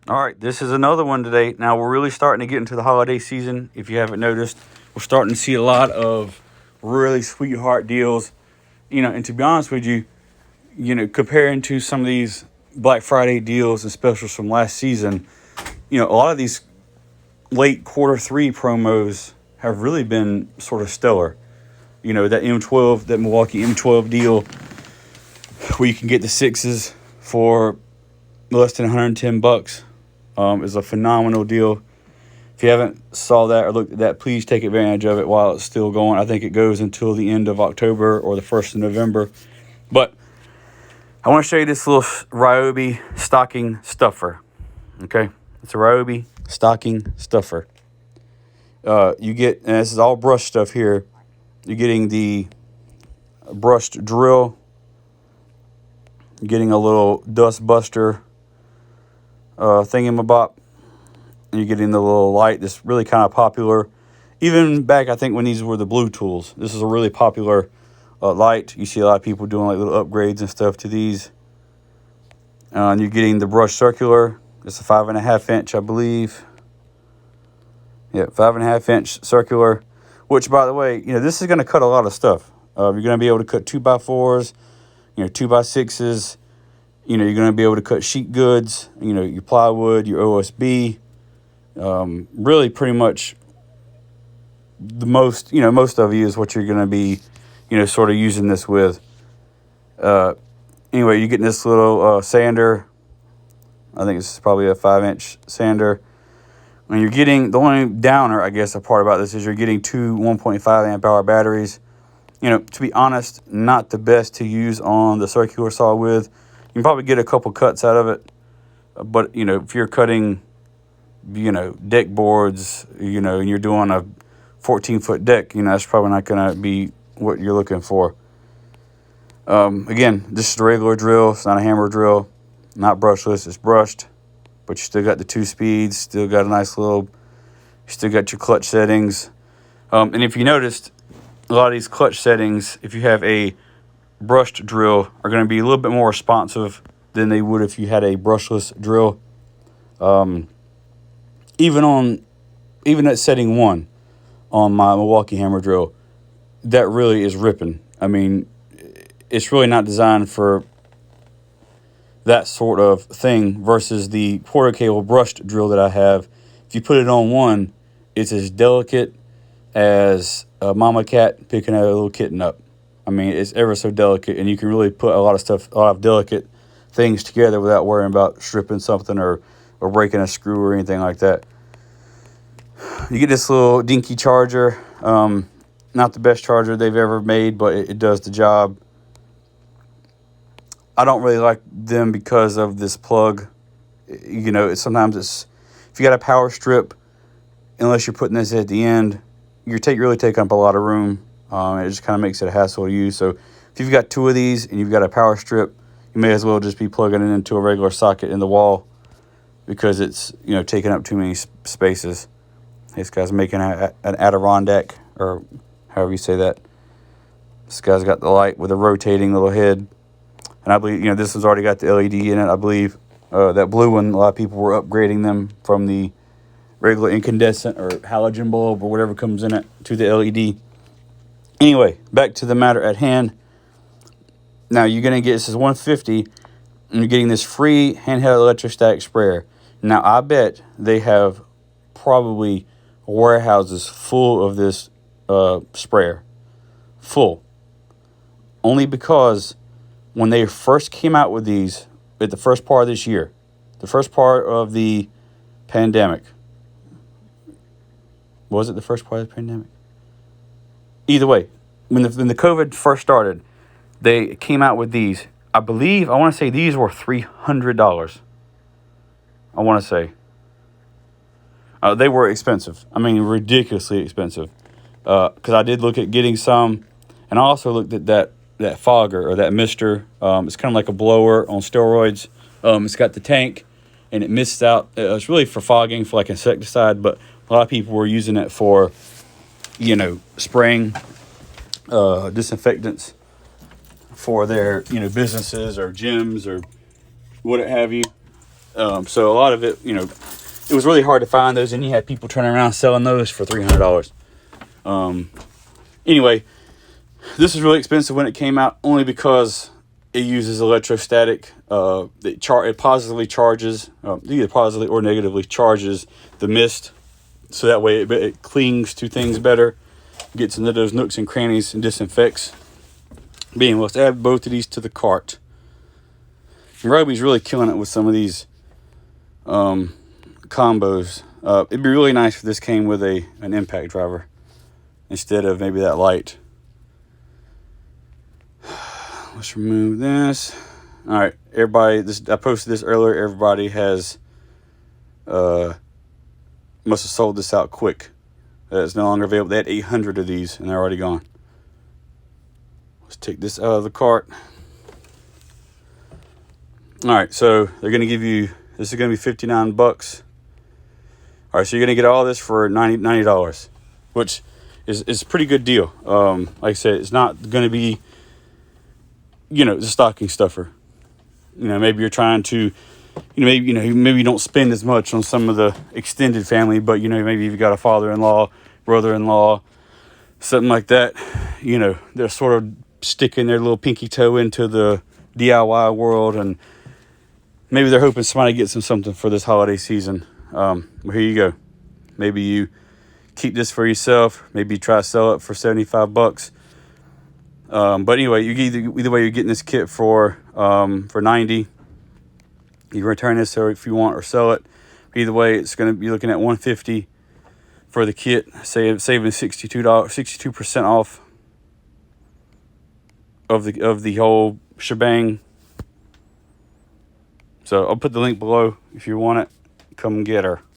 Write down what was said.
All right, this is another one today. Now, we're really starting to get into the holiday season. If you haven't noticed, we're starting to see a lot of really sweetheart deals. And to be honest with you, comparing to some of these Black Friday deals and specials from last season, a lot of these late quarter 3 promos have really been sort of stellar. That M12, that Milwaukee M12 deal where you can get the sixes for less than $110 is a phenomenal deal. If you haven't saw that or looked at that, please take advantage of it while it's still going. I think it goes until the end of October or the 1st of November. But I want to show you this little Ryobi stocking stuffer. Okay? It's a Ryobi stocking stuffer. You get, and this is all brush stuff here, you're getting the brushed drill. You're getting a little dust buster thingamabop. And you're getting the little light that's really kind of popular. Even back, I think, when these were the blue tools. This is a really popular light. You see a lot of people doing like little upgrades and stuff to these. And you're getting the brush circular. It's a 5.5 inch, I believe. Yeah, 5.5 inch circular. Which, by the way, this is going to cut a lot of stuff. You're going to be able to cut 2x4s, 2x6s. You're going to be able to cut sheet goods, your plywood, your OSB. Really pretty much the most, most of you is what you're going to be, sort of using this with. Anyway, you're getting this little sander. I think it's probably a 5-inch sander. And you're getting, the only downer, I guess, a part about this is you're getting 2 1.5 amp hour batteries. To be honest, not the best to use on the circular saw with. You can probably get a couple cuts out of it. But, if you're cutting, deck boards, and you're doing a 14-foot deck, that's probably not going to be what you're looking for. Again, this is a regular drill. It's not a hammer drill. Not brushless. It's brushed. But you still got the 2 speeds. Still got a nice little... You still got your clutch settings. And if you noticed, a lot of these clutch settings, if you have a brushed drill, are going to be a little bit more responsive than they would if you had a brushless drill. Even at setting 1 on my Milwaukee hammer drill, that really is ripping. I mean, it's really not designed for that sort of thing versus the quarter cable brushed drill that I have. If you put it on 1, it's as delicate as a mama cat picking a little kitten up. I mean, it's ever so delicate, and you can really put a lot of delicate things together without worrying about stripping something or breaking a screw or anything like that. You get this little dinky charger. Not the best charger they've ever made, but it does the job. I don't really like them because of this plug. Sometimes it's, if you got a power strip, unless you're putting this at the end, you're really taking up a lot of room. It just kind of makes it a hassle to use. So if you've got 2 of these and you've got a power strip, you may as well just be plugging it into a regular socket in the wall because it's, taking up too many spaces. This guy's making an Adirondack, or however you say that. This guy's got the light with a rotating little head. And I believe, this one's already got the LED in it, I believe. That blue one, a lot of people were upgrading them from the regular incandescent or halogen bulb or whatever comes in it to the LED. Anyway, back to the matter at hand. Now, you're going to get, this is $150, and you're getting this free handheld electrostatic sprayer. Now, I bet they have probably warehouses full of this sprayer. Full. Only because when they first came out with these at the first part of this year, the first part of the pandemic, was it the first part of the pandemic? Either way, when the COVID first started, they came out with these. I want to say these were $300. I want to say. They were expensive. I mean, ridiculously expensive. Because I did look at getting some, and I also looked at that fogger or that mister. It's kind of like a blower on steroids. It's got the tank, and it mists out. It's really for fogging, for like insecticide, but a lot of people were using it for, spraying disinfectants for their, businesses or gyms or what have you. So a lot of it, you know, it was really hard to find those, and you had people turning around selling those for $300. Anyway, this was really expensive when it came out, only because it uses electrostatic. It positively charges, either positively or negatively charges the mist, so that way it clings to things better, gets into those nooks and crannies, and disinfects. Being, let's add both of these to the cart. Ryobi's really killing it with some of these combos. It'd be really nice if this came with an impact driver instead of maybe that light. Let's remove this. All right, everybody. I posted this earlier. Everybody has must have sold this out quick. It's no longer available. They had 800 of these, and they're already gone. Let's take this out of the cart. All right, so they're going to give you, this is going to be $59. All right, so you're going to get all this for $90, which is a pretty good deal. Like I said, it's not going to be, you know, the stocking stuffer. You know, maybe you're trying to, maybe you don't spend as much on some of the extended family, but, you know, maybe you've got a father-in-law, brother-in-law, something like that. You know, they're sort of sticking their little pinky toe into the DIY world, and maybe they're hoping somebody gets them something for this holiday season. Well, here you go. Maybe you keep this for yourself. Maybe you try to sell it for $75. But anyway, either way, you're getting this kit for $90. You return this if you want, or sell it. Either way, it's going to be looking at $150 for the kit, saving $62, 62% off of the whole shebang. So I'll put the link below if you want it. Come get her.